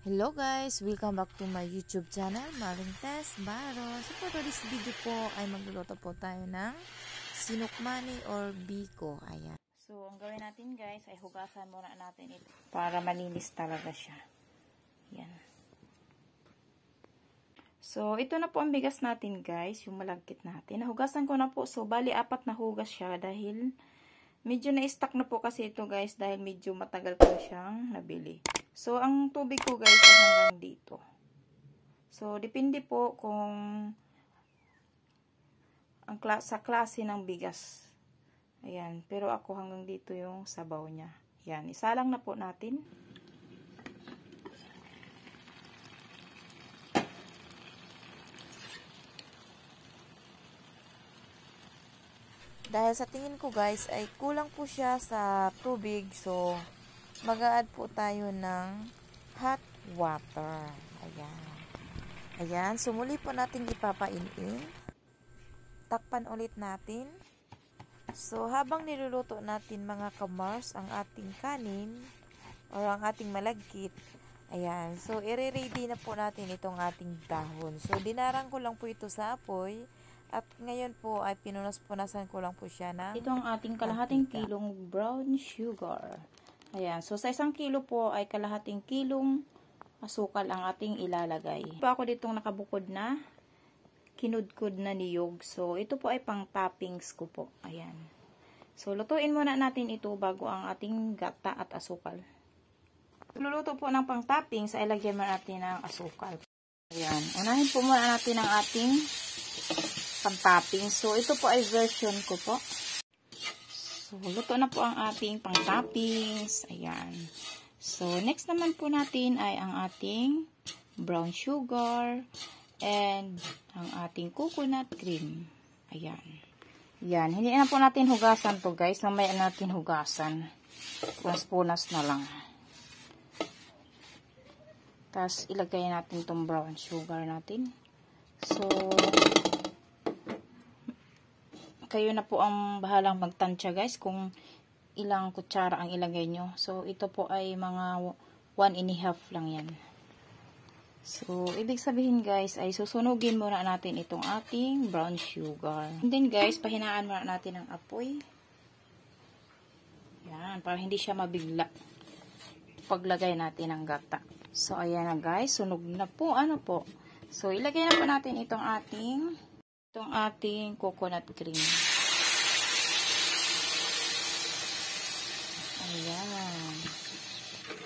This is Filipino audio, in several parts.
Hello guys! Welcome back to my YouTube channel, Maring Tess Baro. So for today's video po ay magluluto po tayo ng sinukmani or biko. Ayan. So ang gawin natin guys ay hugasan muna natin ito para malinis talaga siya. Yan. So ito na po ang bigas natin guys, yung malagkit natin. Nahugasan ko na po. So bali 4 na hugas siya dahil medyo na-stuck na po kasi ito guys dahil medyo matagal ko siyang nabili. So, ang tubig ko guys ay hanggang dito. So, depende po kung sa klase ng bigas. Ayan. Pero ako hanggang dito yung sabaw niya. Ayan. Isa lang na po natin. Dahil sa tingin ko guys ay kulang po siya sa tubig. So, mag-a-add po tayo ng hot water. Ayan. Ayan. So, muli po natin ipapainin. Takpan ulit natin. So, habang niluluto natin mga kamars ang ating kanin o ang ating malagkit, ayan. So, i-ready na po natin itong ating dahon. So, dinarang ko lang po ito sa apoy. At ngayon po ay pinunas-punasan ko lang po siya ng ito ang ating kalahating kilong brown sugar. Ayan. So, sa 1 kilo po ay kalahating kilong asukal ang ating ilalagay. Pa ako ditong nakabukod na kinudkod na niyog. So, ito po ay pang toppings ko po. Ayan. So, lutuin muna natin ito bago ang ating gata at asukal. Luluto po ng pang toppings ay lagyan muna natin ng asukal. Ayan. Unahin po muna natin ang ating pang toppings. So, ito po ay version ko po. So, luto na po ang ating pang-toppings. Ayan. So, next naman po natin ay ang ating brown sugar and ang ating coconut cream. Ayan. Ayan. Hindi na po natin hugasan to guys. Mamaya natin hugasan. Punas-punas na lang. Tapos, ilagay natin tong brown sugar natin. So, kayo na po ang bahalang magtansya guys kung ilang kutsara ang ilagay nyo. So, ito po ay mga 1½ lang yan. So, ibig sabihin guys ay susunugin muna natin itong ating brown sugar. And then guys, pahinaan muna natin ang apoy. Yan, para hindi siya mabigla paglagay natin ng gata. So, ayan na guys, sunog na po. Ano po? So, ilagay na po natin itong ating coconut cream. Ayan.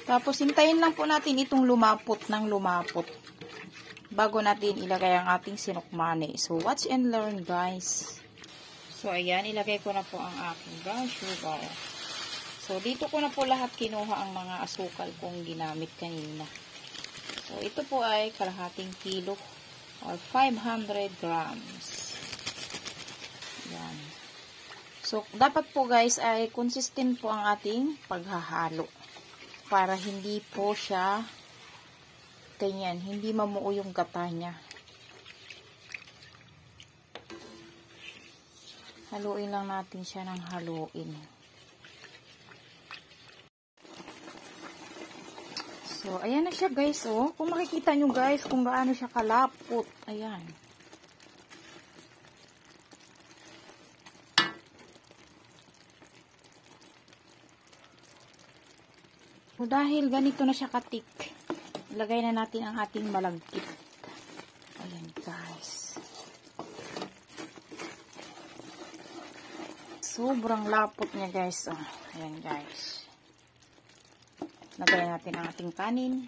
Tapos, hintayin lang po natin itong lumapot ng lumapot bago natin ilagay ang ating sinukmani. So, watch and learn guys. So, ayan. Ilagay ko na po ang aking brown sugar. So, dito ko na po lahat kinuha ang mga asukal kong ginamit kanina. So, ito po ay kalahating kilo or 500 grams. Yan. So, dapat po guys ay consistent po ang ating paghahalo. Para hindi po siya ganyan, hindi mamuo yung gata niya. Haluin lang natin siya ng haluin. So, ayan na siya guys, oh. Kung makikita nyo guys kung gaano siya kalapot. Ayan. So, dahil ganito na siya katik, ilagay na natin ang ating malagkit. Ayan guys. Sobrang lapot niya guys. Oh. Ayan guys. Lagay natin ang ating kanin.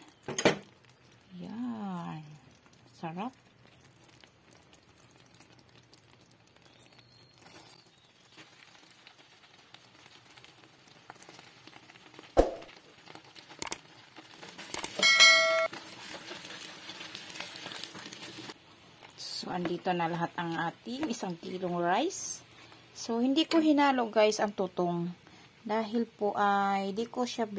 Ayan. Sarap. So, andito na lahat ang ating 1 kilong rice. So, hindi ko hinalo guys ang tutong. Dahil po ay di ko siya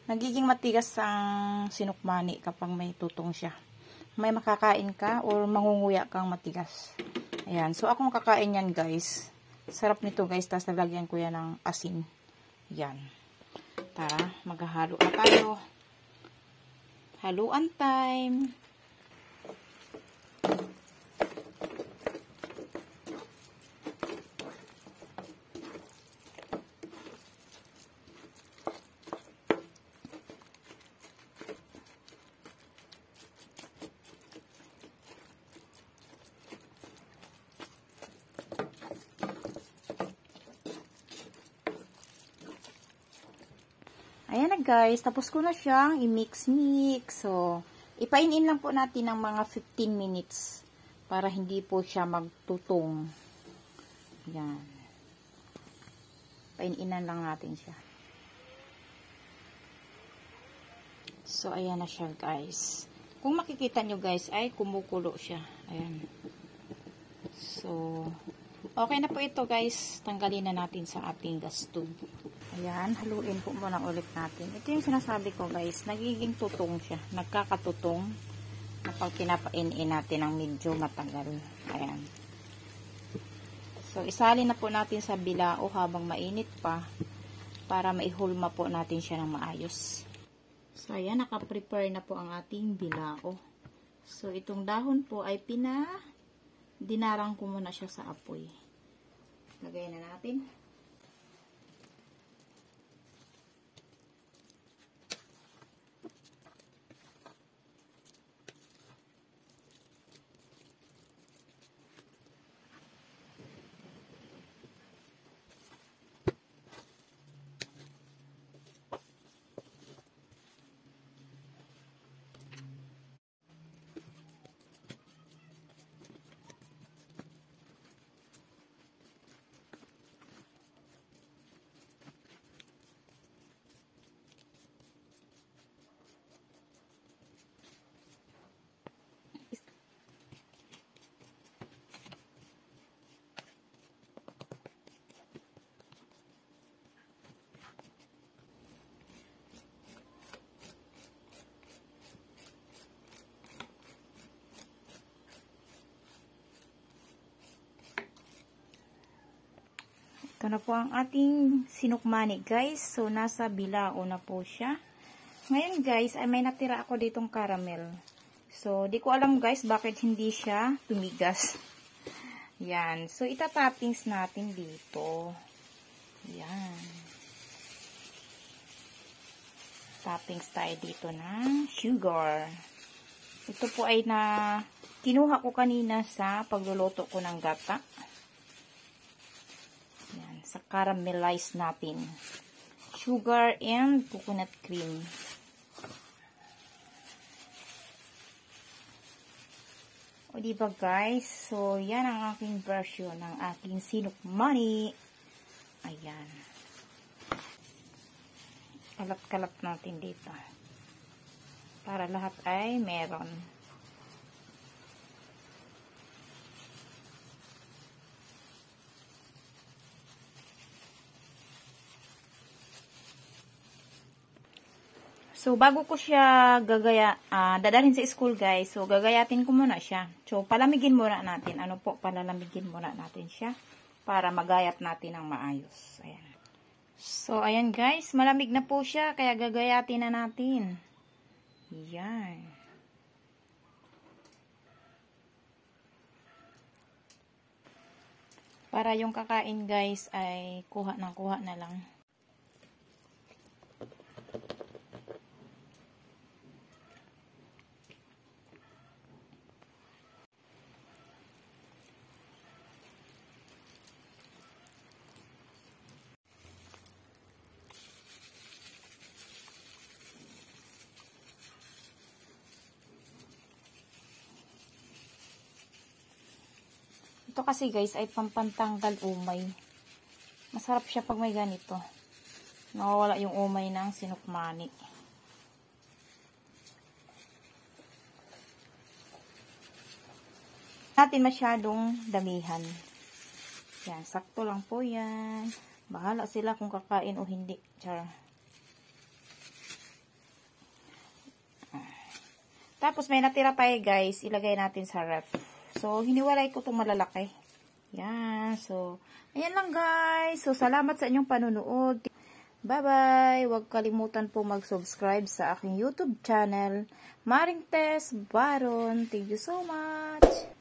nagiging matigas ang sinukmani kapag may tutong siya. May makakain ka or mangunguya kang matigas. Ayan. So, akong kakain yan guys. Sarap nito guys. Tapos nalagyan ko yan ng asin. Yan. Tara, maghahalo na tayo. Haluan time. Ayan na guys, tapos ko na siyang i-mix-mix. So, ipainin lang po natin ng mga 15 minutes para hindi po siya magtutong. Ayan. Paininan lang natin siya. So, ayan na siya guys. Kung makikita nyo guys, ay kumukulo siya. Ayan. So, okay na po ito guys. Tanggalin na natin sa ating gas stove. Ayan, haluin po muna ulit natin. Ito yung sinasabi ko guys, nagiging tutong siya. Nagkakatutong kapag kinapainin natin ng medyo matagal. Ayan. So, isalin na po natin sa bilao habang mainit pa para maihulma po natin siya ng maayos. So, ayan, nakaprepare na po ang ating bilao. So, itong dahon po ay dinarang ko muna siya sa apoy. Lagay na natin. Ito na po ang ating sinukmani guys. So, nasa bilao na po siya. Ngayon guys, ay may natira ako ditong caramel. So, di ko alam guys bakit hindi siya tumigas. Yan. So, itatoppings natin dito. Yan. Toppings tayo dito ng sugar. Ito po ay kinuha ko kanina sa pagluluto ko ng gata. Yan, sa caramelize natin. Sugar and coconut cream. O diba guys? So, yan ang aking version ng aking sinukmani. Ayan. Kalat-kalat natin dito. Para lahat ay meron. So, bago ko siya dadalhin sa school guys, so gagayatin ko muna siya. So, palamigin muna natin. Ano po, palalamigin muna natin siya para magayat natin ng maayos. Ayan. So, ayan guys, malamig na po siya, kaya gagayatin na natin. Ayan. Para yung kakain guys ay kuha na lang. Ito kasi guys ay pampantanggal umay. Masarap siya pag may ganito. Nawawala yung umay ng sinukmani. Natin masyadong damihan. Yan, sakto lang po yan. Bahala sila kung kakain o hindi. Char. Tapos may natira pa guys, ilagay natin sa ref. So, hiniwalay ko itong malalaki. Yan. So, ayan lang guys. So, salamat sa inyong panunood. Bye-bye! Huwag kalimutan po mag-subscribe sa aking YouTube channel, Maring Tess Baron. Thank you so much!